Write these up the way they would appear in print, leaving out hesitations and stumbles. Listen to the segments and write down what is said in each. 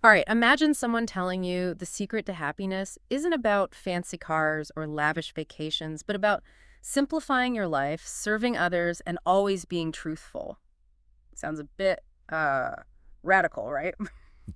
All right, imagine someone telling you the secret to happiness isn't about fancy cars or lavish vacations, but about simplifying your life, serving others, and always being truthful. Sounds a bit uh radical, right?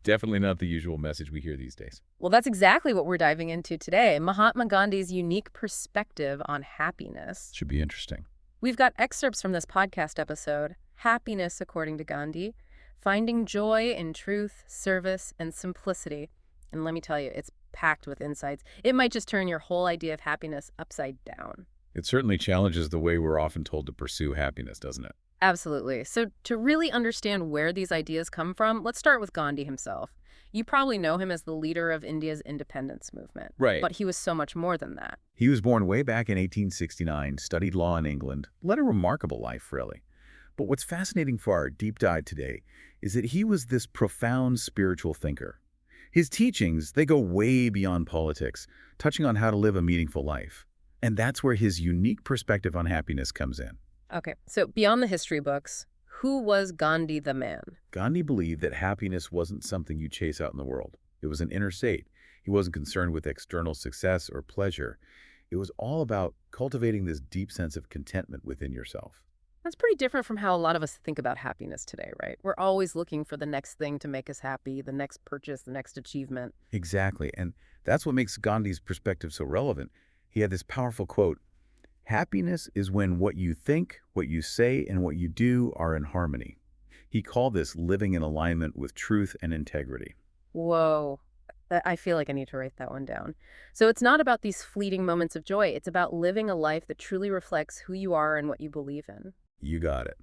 Definitely not the usual message we hear these days. Well, that's exactly what we're diving into today. Mahatma Gandhi's unique perspective on happiness. Should be interesting. We've got excerpts from this podcast episode, Happiness According to Gandhi, Finding Joy in Truth, Service, and Simplicity. And let me tell you, it's packed with insights. It might just turn your whole idea of happiness upside down. It certainly challenges the way we're often told to pursue happiness, doesn't it? Absolutely. So, to really understand where these ideas come from, let's start with Gandhi himself. You probably know him as the leader of India's independence movement, Right. but he was so much more than that. He was born way back in 1869, studied law in England, led a remarkable life, really. But what's fascinating for our deep dive today is that he was this profound spiritual thinker. His teachings, they go way beyond politics, touching on how to live a meaningful life. And that's where his unique perspective on happiness comes in. Okay, so beyond the history books, who was Gandhi the man? Gandhi believed that happiness wasn't something you chase out in the world. It was an inner state. He wasn't concerned with external success or pleasure. It was all about cultivating this deep sense of contentment within yourself. That's pretty different from how a lot of us think about happiness today, right? We're always looking for the next thing to make us happy, the next purchase, the next achievement. Exactly. And that's what makes Gandhi's perspective so relevant. He had this powerful quote, "Happiness is when what you think, what you say, and what you do are in harmony." He called this living in alignment with truth and integrity. Whoa. I feel like I need to write that one down. So it's not about these fleeting moments of joy. It's about living a life that truly reflects who you are and what you believe in. You got it.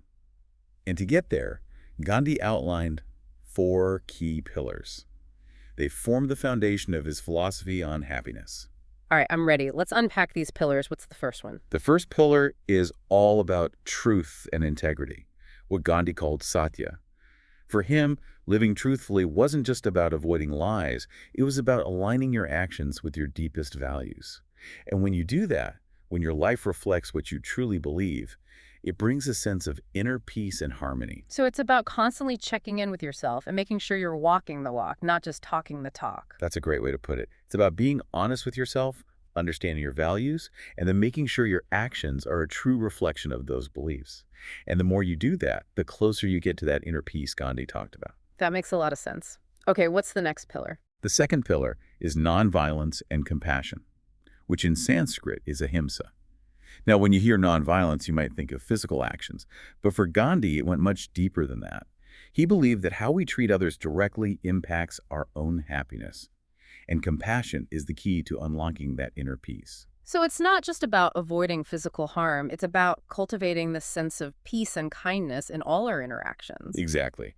And to get there, Gandhi outlined four key pillars. They formed the foundation of his philosophy on happiness. All right, I'm ready. Let's unpack these pillars. What's the first one? The first pillar is all about truth and integrity, what Gandhi called satya. For him, living truthfully wasn't just about avoiding lies, it was about aligning your actions with your deepest values. And when you do that, when your life reflects what you truly believe, it brings a sense of inner peace and harmony. So it's about constantly checking in with yourself and making sure you're walking the walk, not just talking the talk. That's a great way to put it. It's about being honest with yourself, understanding your values, and then making sure your actions are a true reflection of those beliefs. And the more you do that, the closer you get to that inner peace Gandhi talked about. That makes a lot of sense. Okay, what's the next pillar? The second pillar is nonviolence and compassion, which in Sanskrit is ahimsa. Now, when you hear nonviolence, you might think of physical actions, but for Gandhi, it went much deeper than that. He believed that how we treat others directly impacts our own happiness, and compassion is the key to unlocking that inner peace. So it's not just about avoiding physical harm, it's about cultivating this sense of peace and kindness in all our interactions. Exactly.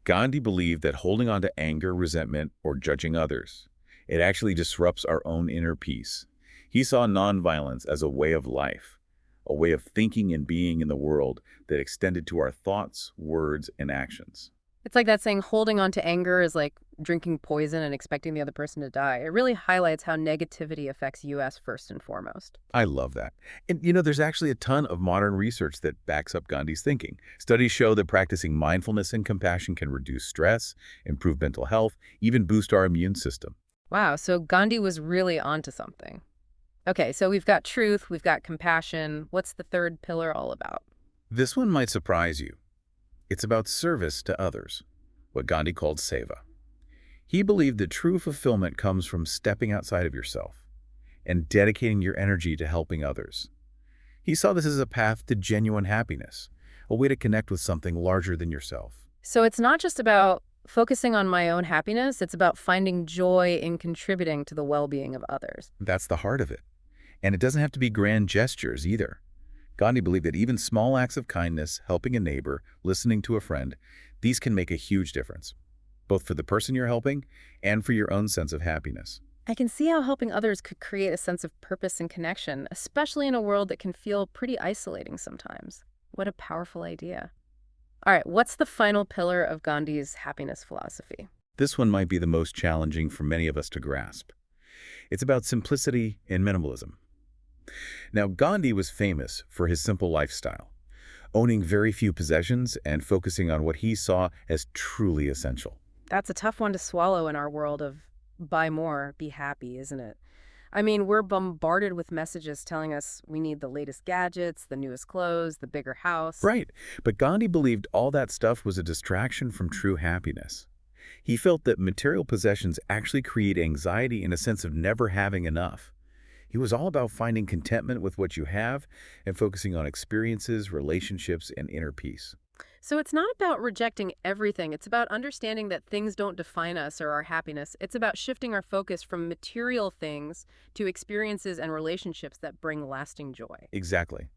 Gandhi believed that holding on to anger, resentment, or judging others, it actually disrupts our own inner peace. He saw nonviolence as a way of life, a way of thinking and being in the world that extended to our thoughts, words, and actions. It's like that saying, holding on to anger is like drinking poison and expecting the other person to die. It really highlights how negativity affects you as first and foremost. I love that. And there's actually a ton of modern research that backs up Gandhi's thinking. Studies show that practicing mindfulness and compassion can reduce stress, improve mental health, even boost our immune system. Wow, so Gandhi was really onto something. Okay, so we've got truth, we've got compassion. What's the third pillar all about? This one might surprise you. It's about service to others, what Gandhi called seva. He believed that true fulfillment comes from stepping outside of yourself and dedicating your energy to helping others. He saw this as a path to genuine happiness, a way to connect with something larger than yourself. So it's not just about focusing on my own happiness, it's about finding joy in contributing to the well-being of others. That's the heart of it. And it doesn't have to be grand gestures either. Gandhi believed that even small acts of kindness, helping a neighbor, listening to a friend, these can make a huge difference, both for the person you're helping and for your own sense of happiness. I can see how helping others could create a sense of purpose and connection, especially in a world that can feel pretty isolating sometimes. What a powerful idea. All right, what's the final pillar of Gandhi's happiness philosophy? This one might be the most challenging for many of us to grasp. It's about simplicity and minimalism. Now, Gandhi was famous for his simple lifestyle, owning very few possessions and focusing on what he saw as truly essential. That's a tough one to swallow in our world of buy more, be happy, isn't it? I mean, we're bombarded with messages telling us we need the latest gadgets, the newest clothes, the bigger house. Right. But Gandhi believed all that stuff was a distraction from true happiness. He felt that material possessions actually create anxiety and a sense of never having enough. He was all about finding contentment with what you have and focusing on experiences, relationships, and inner peace. So it's not about rejecting everything. It's about understanding that things don't define us or our happiness. It's about shifting our focus from material things to experiences and relationships that bring lasting joy. Exactly.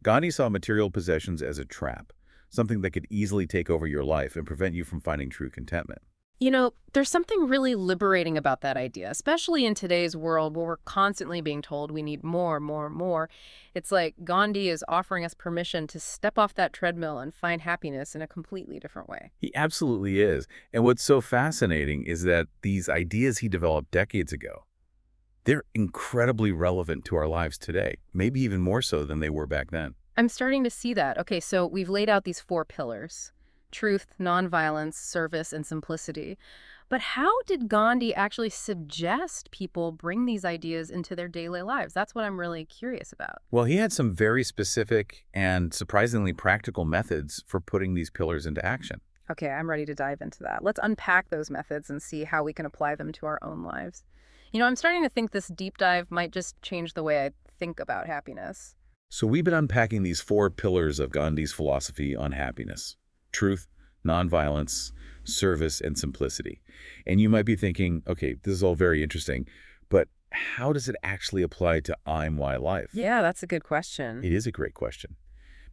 Gandhi saw material possessions as a trap, something that could easily take over your life and prevent you from finding true contentment. You know, there's something really liberating about that idea, especially in today's world where we're constantly being told we need more, more, more. It's like Gandhi is offering us permission to step off that treadmill and find happiness in a completely different way. He absolutely is. And what's so fascinating is that these ideas he developed decades ago, they're incredibly relevant to our lives today, maybe even more so than they were back then. I'm starting to see that. Okay, so we've laid out these four pillars: truth, nonviolence, service, and simplicity. But how did Gandhi actually suggest people bring these ideas into their daily lives? That's what I'm really curious about. Well, he had some very specific and surprisingly practical methods for putting these pillars into action. Okay, I'm ready to dive into that. Let's unpack those methods and see how we can apply them to our own lives. You know, I'm starting to think this deep dive might just change the way I think about happiness. So we've been unpacking these four pillars of Gandhi's philosophy on happiness: truth, nonviolence, service, and simplicity. And you might be thinking, okay, this is all very interesting, but how does it actually apply to I'm Why life? Yeah, that's a good question. It is a great question.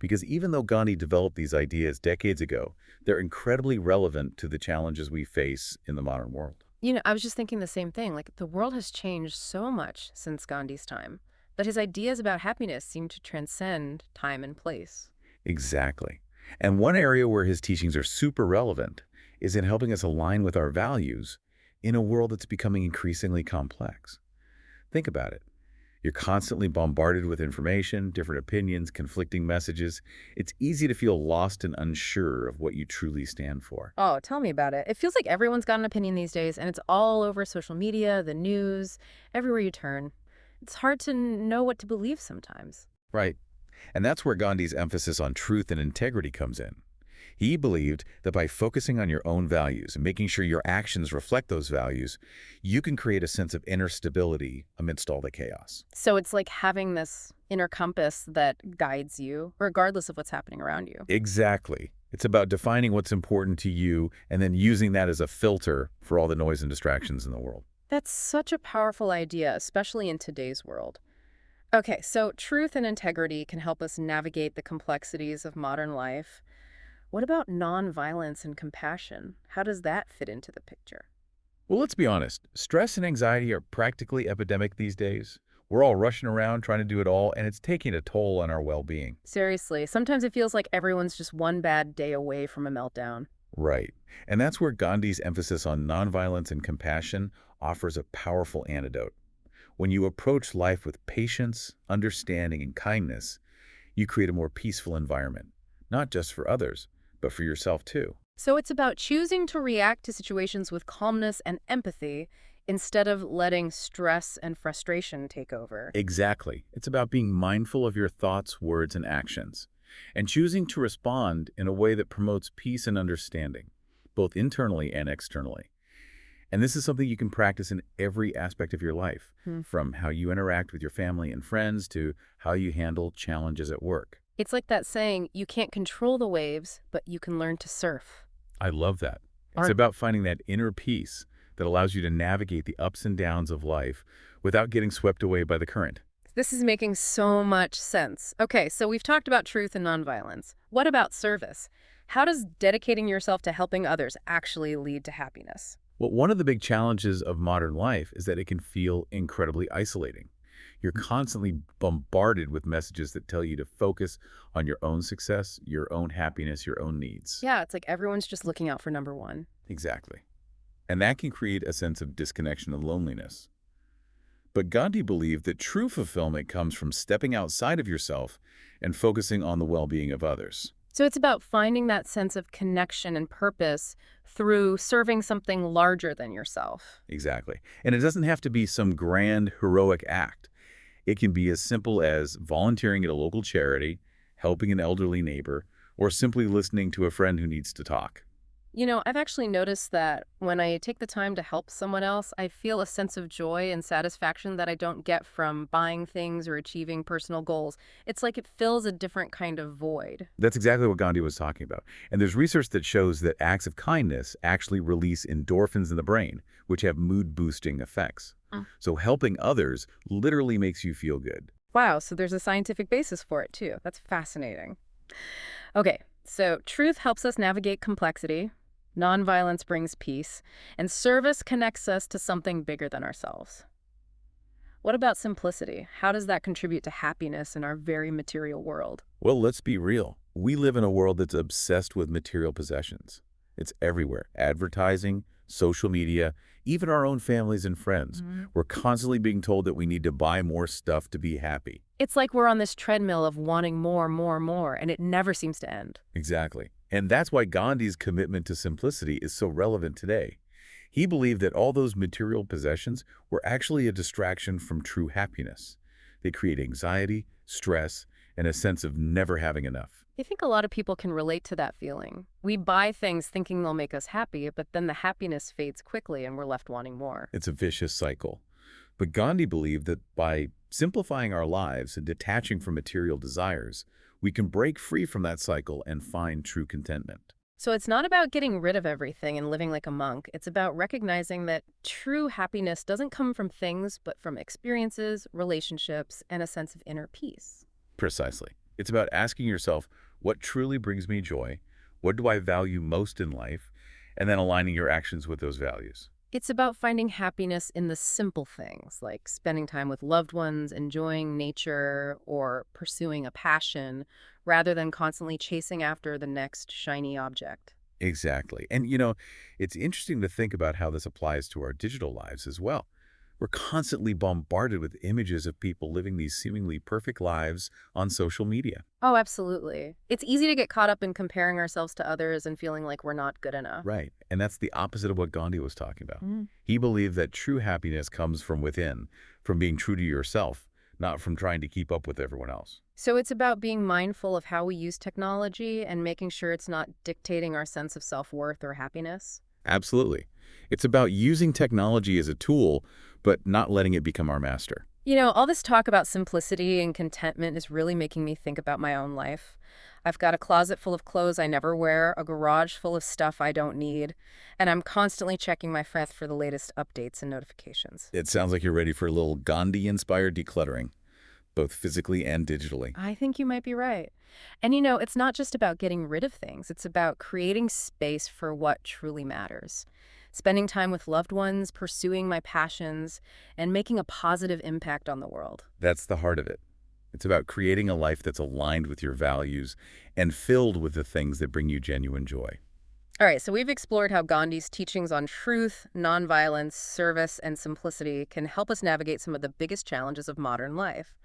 Because even though Gandhi developed these ideas decades ago, they're incredibly relevant to the challenges we face in the modern world. You know, I was just thinking the same thing. Like, the world has changed so much since Gandhi's time, but his ideas about happiness seem to transcend time and place. Exactly. And one area where his teachings are super relevant is in helping us align with our values in a world that's becoming increasingly complex. Think about it. You're constantly bombarded with information, different opinions, conflicting messages. It's easy to feel lost and unsure of what you truly stand for. Oh, tell me about it. It feels like everyone's got an opinion these days, and it's all over social media, the news, everywhere you turn. It's hard to know what to believe sometimes. Right. And that's where Gandhi's emphasis on truth and integrity comes in. He believed that by focusing on your own values and making sure your actions reflect those values, you can create a sense of inner stability amidst all the chaos. So it's like having this inner compass that guides you, regardless of what's happening around you. Exactly. It's about defining what's important to you and then using that as a filter for all the noise and distractions in the world. That's such a powerful idea, especially in today's world. Okay, so truth and integrity can help us navigate the complexities of modern life. What about nonviolence and compassion? How does that fit into the picture? Well, let's be honest. Stress and anxiety are practically epidemic these days. We're all rushing around trying to do it all, and it's taking a toll on our well-being. Seriously, sometimes it feels like everyone's just one bad day away from a meltdown. Right. And that's where Gandhi's emphasis on nonviolence and compassion offers a powerful antidote. When you approach life with patience, understanding, and kindness, you create a more peaceful environment, not just for others, but for yourself too. So it's about choosing to react to situations with calmness and empathy instead of letting stress and frustration take over. Exactly. It's about being mindful of your thoughts, words, and actions, and choosing to respond in a way that promotes peace and understanding, both internally and externally. And this is something you can practice in every aspect of your life, Hmm. from how you interact with your family and friends to how you handle challenges at work. It's like that saying, you can't control the waves, but you can learn to surf. I love that. It's Aren't about finding that inner peace that allows you to navigate the ups and downs of life without getting swept away by the current. This is making so much sense. Okay, so we've talked about truth and nonviolence. What about service? How does dedicating yourself to helping others actually lead to happiness? Well, one of the big challenges of modern life is that it can feel incredibly isolating. You're constantly bombarded with messages that tell you to focus on your own success, your own happiness, your own needs. Yeah, it's like everyone's just looking out for number one. Exactly. And that can create a sense of disconnection and loneliness. But Gandhi believed that true fulfillment comes from stepping outside of yourself and focusing on the well-being of others. So it's about finding that sense of connection and purpose through serving something larger than yourself. Exactly. And it doesn't have to be some grand, heroic act. It can be as simple as volunteering at a local charity, helping an elderly neighbor, or simply listening to a friend who needs to talk. I've actually noticed that when I take the time to help someone else, I feel a sense of joy and satisfaction that I don't get from buying things or achieving personal goals. It's like it fills a different kind of void. That's exactly what Gandhi was talking about. And there's research that shows that acts of kindness actually release endorphins in the brain, which have mood-boosting effects. Mm. So helping others literally makes you feel good. Wow, so there's a scientific basis for it too. That's fascinating. Okay, so truth helps us navigate complexity, nonviolence brings peace, and service connects us to something bigger than ourselves. What about simplicity? How does that contribute to happiness in our very material world? Well, let's be real. We live in a world that's obsessed with material possessions. It's everywhere. Advertising, social media, even our own families and friends. Mhm. We're constantly being told that we need to buy more stuff to be happy. It's like we're on this treadmill of wanting more, more, more, and it never seems to end. Exactly. And that's why Gandhi's commitment to simplicity is so relevant today. He believed that all those material possessions were actually a distraction from true happiness. They create anxiety, stress, and a sense of never having enough. I think a lot of people can relate to that feeling. We buy things thinking they'll make us happy, but then the happiness fades quickly and we're left wanting more. It's a vicious cycle. But Gandhi believed that by simplifying our lives and detaching from material desires, we can break free from that cycle and find true contentment. So it's not about getting rid of everything and living like a monk. It's about recognizing that true happiness doesn't come from things, but from experiences, relationships, and a sense of inner peace. Precisely. It's about asking yourself, what truly brings me joy? What do I value most in life? And then aligning your actions with those values. It's about finding happiness in the simple things, like spending time with loved ones, enjoying nature, or pursuing a passion, rather than constantly chasing after the next shiny object. Exactly. And, it's interesting to think about how this applies to our digital lives as well. We're constantly bombarded with images of people living these seemingly perfect lives on social media. Oh, absolutely. It's easy to get caught up in comparing ourselves to others and feeling like we're not good enough. Right. And that's the opposite of what Gandhi was talking about. Mm. He believed that true happiness comes from within, from being true to yourself, not from trying to keep up with everyone else. So it's about being mindful of how we use technology and making sure it's not dictating our sense of self-worth or happiness. Absolutely. It's about using technology as a tool, but not letting it become our master. All this talk about simplicity and contentment is really making me think about my own life. I've got a closet full of clothes I never wear, a garage full of stuff I don't need, and I'm constantly checking my phone for the latest updates and notifications. It sounds like you're ready for a little Gandhi-inspired decluttering, both physically and digitally. I think you might be right. And it's not just about getting rid of things, it's about creating space for what truly matters. Spending time with loved ones, pursuing my passions, and making a positive impact on the world. That's the heart of it. It's about creating a life that's aligned with your values and filled with the things that bring you genuine joy. All right, so we've explored how Gandhi's teachings on truth, nonviolence, service, and simplicity can help us navigate some of the biggest challenges of modern life.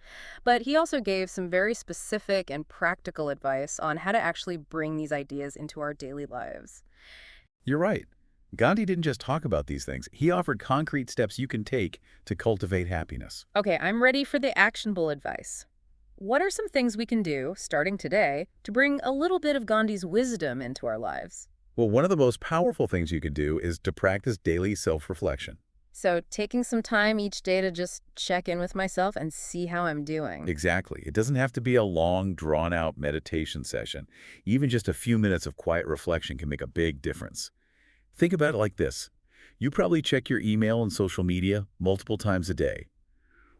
But he also gave some very specific and practical advice on how to actually bring these ideas into our daily lives. You're right. Gandhi didn't just talk about these things. He offered concrete steps you can take to cultivate happiness. Okay, I'm ready for the actionable advice. What are some things we can do, starting today, to bring a little bit of Gandhi's wisdom into our lives? Well, one of the most powerful things you could do is to practice daily self-reflection. So, taking some time each day to just check in with myself and see how I'm doing. Exactly. It doesn't have to be a long, drawn-out meditation session. Even just a few minutes of quiet reflection can make a big difference. Think about it like this. You probably check your email and social media multiple times a day.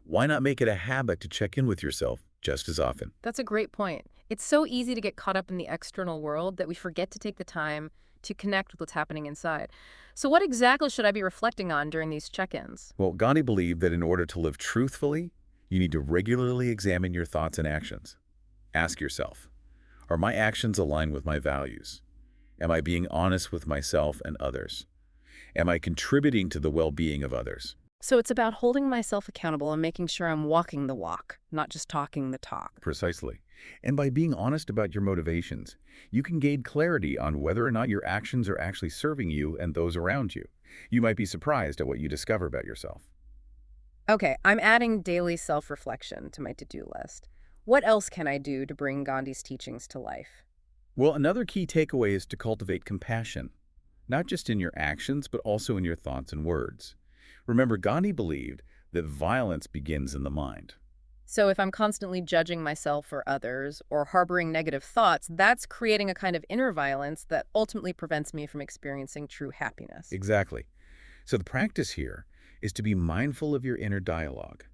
Why not make it a habit to check in with yourself just as often? That's a great point. It's so easy to get caught up in the external world that we forget to take the time to connect with what's happening inside. So, what exactly should I be reflecting on during these check ins? Well, Gandhi believed that in order to live truthfully, you need to regularly examine your thoughts and actions. Ask yourself, are my actions aligned with my values? Am I being honest with myself and others? Am I contributing to the well-being of others? So it's about holding myself accountable and making sure I'm walking the walk, not just talking the talk. Precisely. And by being honest about your motivations, you can gain clarity on whether or not your actions are actually serving you and those around you. You might be surprised at what you discover about yourself. Okay, I'm adding daily self-reflection to my to-do list. What else can I do to bring Gandhi's teachings to life? Well, another key takeaway is to cultivate compassion, not just in your actions, but also in your thoughts and words. Remember, Gandhi believed that violence begins in the mind. So if I'm constantly judging myself or others or harboring negative thoughts, that's creating a kind of inner violence that ultimately prevents me from experiencing true happiness. Exactly. So the practice here is to be mindful of your inner dialogue.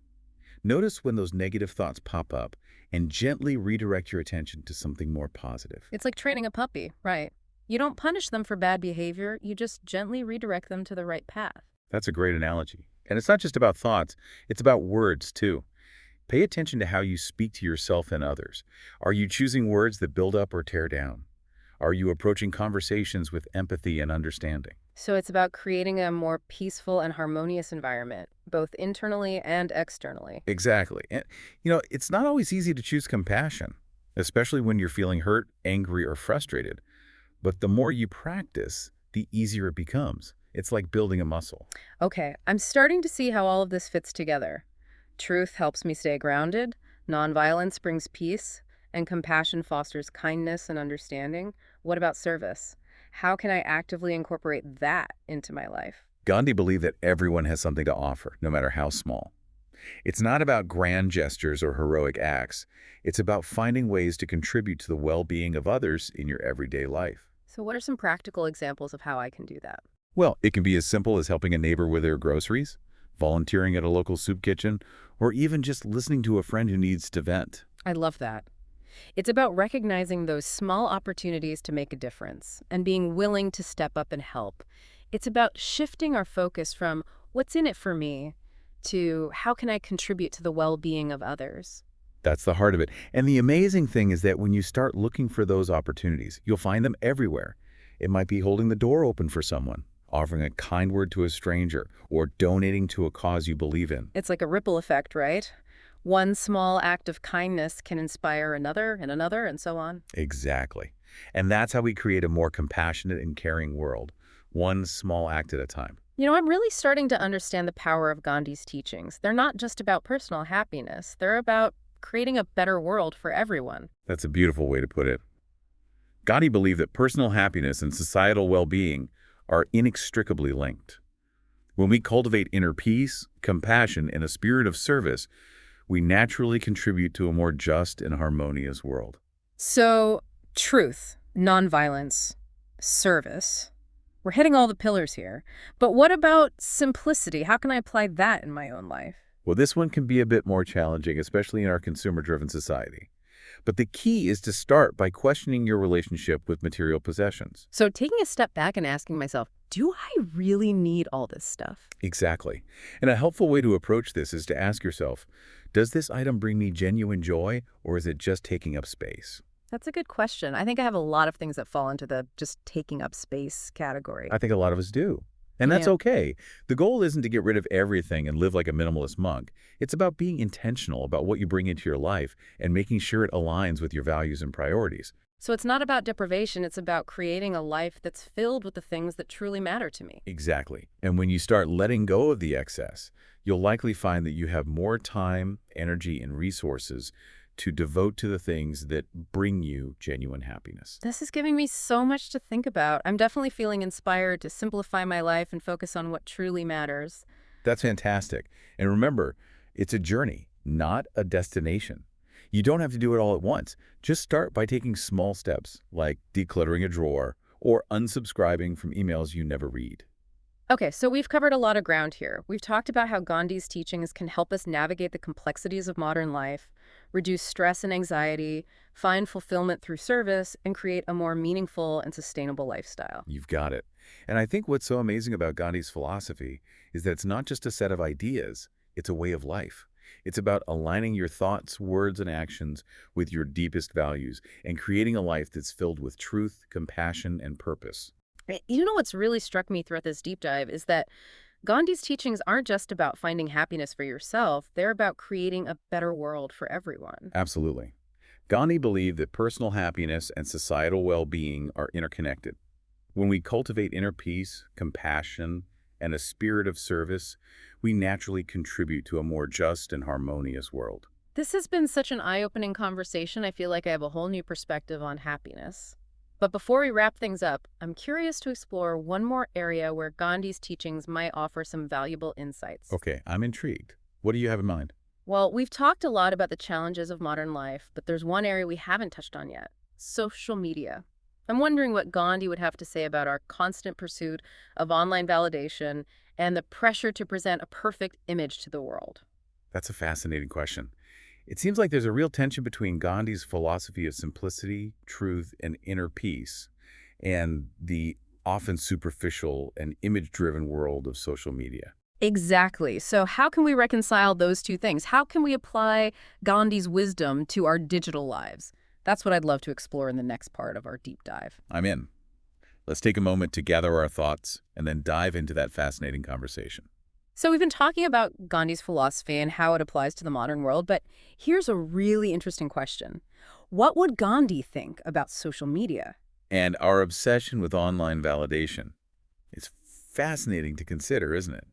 Notice when those negative thoughts pop up and gently redirect your attention to something more positive. It's like training a puppy, right? You don't punish them for bad behavior, you just gently redirect them to the right path. That's a great analogy. And it's not just about thoughts, it's about words too. Pay attention to how you speak to yourself and others. Are you choosing words that build up or tear down? Are you approaching conversations with empathy and understanding? So it's about creating a more peaceful and harmonious environment, both internally and externally. Exactly. And, it's not always easy to choose compassion, especially when you're feeling hurt, angry, or frustrated. But the more you practice, the easier it becomes. It's like building a muscle. Okay, I'm starting to see how all of this fits together. Truth helps me stay grounded, nonviolence brings peace, and compassion fosters kindness and understanding. What about service? How can I actively incorporate that into my life? Gandhi believed that everyone has something to offer, no matter how small. It's not about grand gestures or heroic acts. It's about finding ways to contribute to the well-being of others in your everyday life. So, what are some practical examples of how I can do that? Well, it can be as simple as helping a neighbor with their groceries, volunteering at a local soup kitchen, or even just listening to a friend who needs to vent. I love that. It's about recognizing those small opportunities to make a difference and being willing to step up and help. It's about shifting our focus from what's in it for me to how can I contribute to the well-being of others. That's the heart of it. And the amazing thing is that when you start looking for those opportunities, you'll find them everywhere. It might be holding the door open for someone, offering a kind word to a stranger, or donating to a cause you believe in. It's like a ripple effect, right? One small act of kindness can inspire another, and so on. Exactly. And that's how we create a more compassionate and caring world, one small act at a time. I'm really starting to understand the power of Gandhi's teachings. They're not just about personal happiness. They're about creating a better world for everyone. That's a beautiful way to put it. Gandhi believed that personal happiness and societal well-being are inextricably linked. When we cultivate inner peace, compassion, and a spirit of service, we naturally contribute to a more just and harmonious world. So, truth, nonviolence, service. We're hitting all the pillars here. But what about simplicity? How can I apply that in my own life? Well, this one can be a bit more challenging, especially in our consumer-driven society. But the key is to start by questioning your relationship with material possessions. So, taking a step back and asking myself, do I really need all this stuff? Exactly. And a helpful way to approach this is to ask yourself, does this item bring me genuine joy, or is it just taking up space? That's a good question. I think I have a lot of things that fall into the just taking up space category. I think a lot of us do. And that's Yeah. okay. The goal isn't to get rid of everything and live like a minimalist monk. It's about being intentional about what you bring into your life and making sure it aligns with your values and priorities. So it's not about deprivation, it's about creating a life that's filled with the things that truly matter to me. Exactly. And when you start letting go of the excess, you'll likely find that you have more time, energy, and resources to devote to the things that bring you genuine happiness. This is giving me so much to think about. I'm definitely feeling inspired to simplify my life and focus on what truly matters. That's fantastic. And remember, it's a journey, not a destination. You don't have to do it all at once. Just start by taking small steps, like decluttering a drawer or unsubscribing from emails you never read. Okay, so we've covered a lot of ground here. We've talked about how Gandhi's teachings can help us navigate the complexities of modern life, reduce stress and anxiety, find fulfillment through service, and create a more meaningful and sustainable lifestyle. You've got it. And I think what's so amazing about Gandhi's philosophy is that it's not just a set of ideas, it's a way of life. It's about aligning your thoughts, words, and actions with your deepest values and creating a life that's filled with truth, compassion, and purpose. You know what's really struck me throughout this deep dive is that Gandhi's teachings aren't just about finding happiness for yourself, they're about creating a better world for everyone. Absolutely. Gandhi believed that personal happiness and societal well-being are interconnected. When we cultivate inner peace, compassion, and a spirit of service, we naturally contribute to a more just and harmonious world. This has been such an eye-opening conversation. I feel like I have a whole new perspective on happiness. But before we wrap things up, I'm curious to explore one more area where Gandhi's teachings might offer some valuable insights. Okay, I'm intrigued. What do you have in mind? Well, we've talked a lot about the challenges of modern life, but there's one area we haven't touched on yet: social media. I'm wondering what Gandhi would have to say about our constant pursuit of online validation and the pressure to present a perfect image to the world. That's a fascinating question. It seems like there's a real tension between Gandhi's philosophy of simplicity, truth, and inner peace, and the often superficial and image-driven world of social media. Exactly. So, how can we reconcile those two things? How can we apply Gandhi's wisdom to our digital lives? That's what I'd love to explore in the next part of our deep dive. I'm in. Let's take a moment to gather our thoughts and then dive into that fascinating conversation. So, we've been talking about Gandhi's philosophy and how it applies to the modern world, but here's a really interesting question. What would Gandhi think about social media? And our obsession with online validation. It's fascinating to consider, isn't it?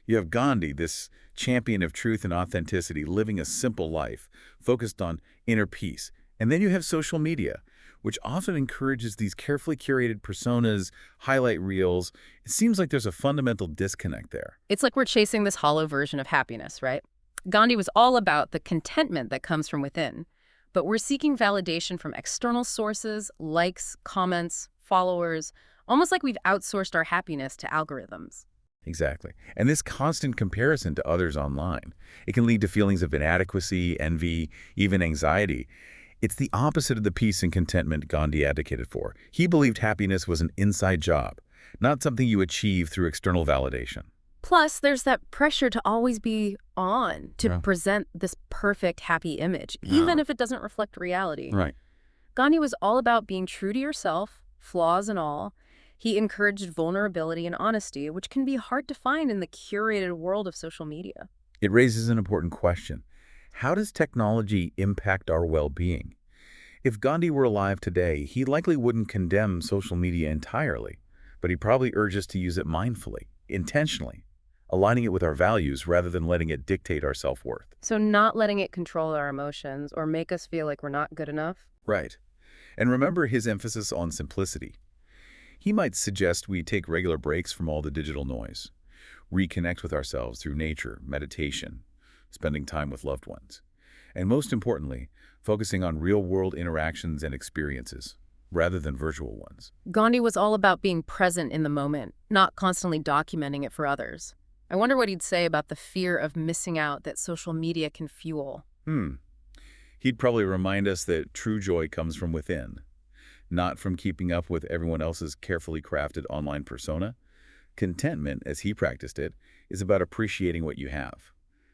You have Gandhi, this champion of truth and authenticity, living a simple life, focused on inner peace. And then you have social media, which often encourages these carefully curated personas, highlight reels. It seems like there's a fundamental disconnect there. It's like we're chasing this hollow version of happiness, right? Gandhi was all about the contentment that comes from within, but we're seeking validation from external sources, likes, comments, followers, almost like we've outsourced our happiness to algorithms. Exactly. And this constant comparison to others online, it can lead to feelings of inadequacy, envy, even anxiety. It's the opposite of the peace and contentment Gandhi advocated for. He believed happiness was an inside job, not something you achieve through external validation. Plus, there's that pressure to always be on, to Yeah. present this perfect, happy image, even Yeah. if it doesn't reflect reality. Right. Gandhi was all about being true to yourself, flaws and all. He encouraged vulnerability and honesty, which can be hard to find in the curated world of social media. It raises an important question. How does technology impact our well-being? If Gandhi were alive today, he likely wouldn't condemn social media entirely, but he probably urges us to use it mindfully, intentionally, aligning it with our values rather than letting it dictate our self-worth. So not letting it control our emotions or make us feel like we're not good enough. Right. And remember his emphasis on simplicity. He might suggest we take regular breaks from all the digital noise, reconnect with ourselves through nature, meditation, spending time with loved ones, and most importantly, focusing on real-world interactions and experiences rather than virtual ones. Gandhi was all about being present in the moment, not constantly documenting it for others. I wonder what he'd say about the fear of missing out that social media can fuel. Hmm. He'd probably remind us that true joy comes from within, not from keeping up with everyone else's carefully crafted online persona. Contentment, as he practiced it, is about appreciating what you have,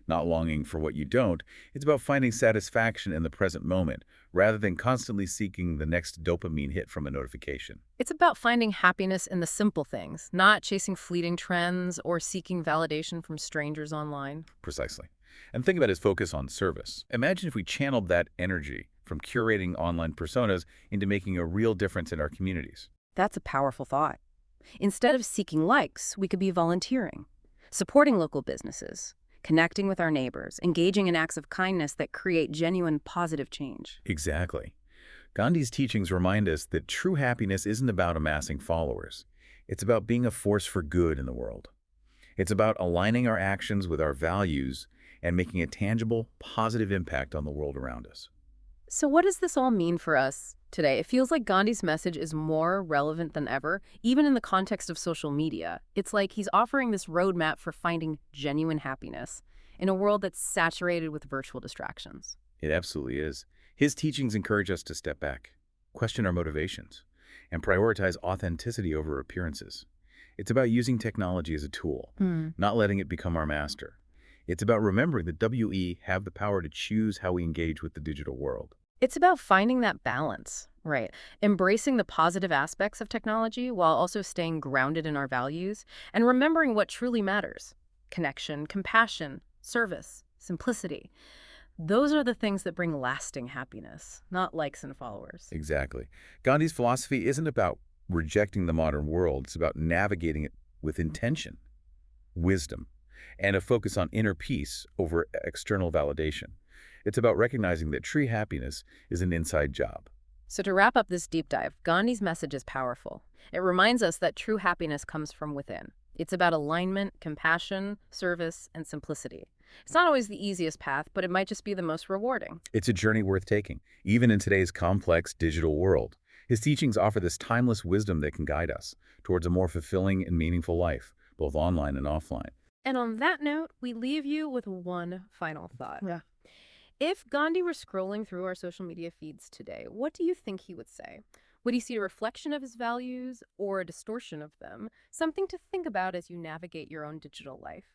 not longing for what you don't. It's about finding satisfaction in the present moment, rather than constantly seeking the next dopamine hit from a notification. It's about finding happiness in the simple things, not chasing fleeting trends or seeking validation from strangers online. Precisely. And think about his focus on service. Imagine if we channeled that energy from curating online personas into making a real difference in our communities. That's a powerful thought. Instead of seeking likes, we could be volunteering, supporting local businesses, connecting with our neighbors, engaging in acts of kindness that create genuine positive change. Exactly. Gandhi's teachings remind us that true happiness isn't about amassing followers. It's about being a force for good in the world. It's about aligning our actions with our values and making a tangible, positive impact on the world around us. So what does this all mean for us today? It feels like Gandhi's message is more relevant than ever, even in the context of social media. It's like he's offering this roadmap for finding genuine happiness in a world that's saturated with virtual distractions. It absolutely is. His teachings encourage us to step back, question our motivations, and prioritize authenticity over appearances. It's about using technology as a tool, not letting it become our master. It's about remembering that we have the power to choose how we engage with the digital world. It's about finding that balance, Right. Embracing the positive aspects of technology while also staying grounded in our values and remembering what truly matters: connection, compassion, service, simplicity. Those are the things that bring lasting happiness, not likes and followers. Exactly. Gandhi's philosophy isn't about rejecting the modern world. It's about navigating it with intention, wisdom, and a focus on inner peace over external validation. It's about recognizing that true happiness is an inside job. So, to wrap up this deep dive, Gandhi's message is powerful. It reminds us that true happiness comes from within. It's about alignment, compassion, service, and simplicity. It's not always the easiest path, but it might just be the most rewarding. It's a journey worth taking, even in today's complex digital world. His teachings offer this timeless wisdom that can guide us towards a more fulfilling and meaningful life, both online and offline. And on that note, we leave you with one final thought. Yeah. If Gandhi were scrolling through our social media feeds today, what do you think he would say? Would he see a reflection of his values or a distortion of them? Something to think about as you navigate your own digital life.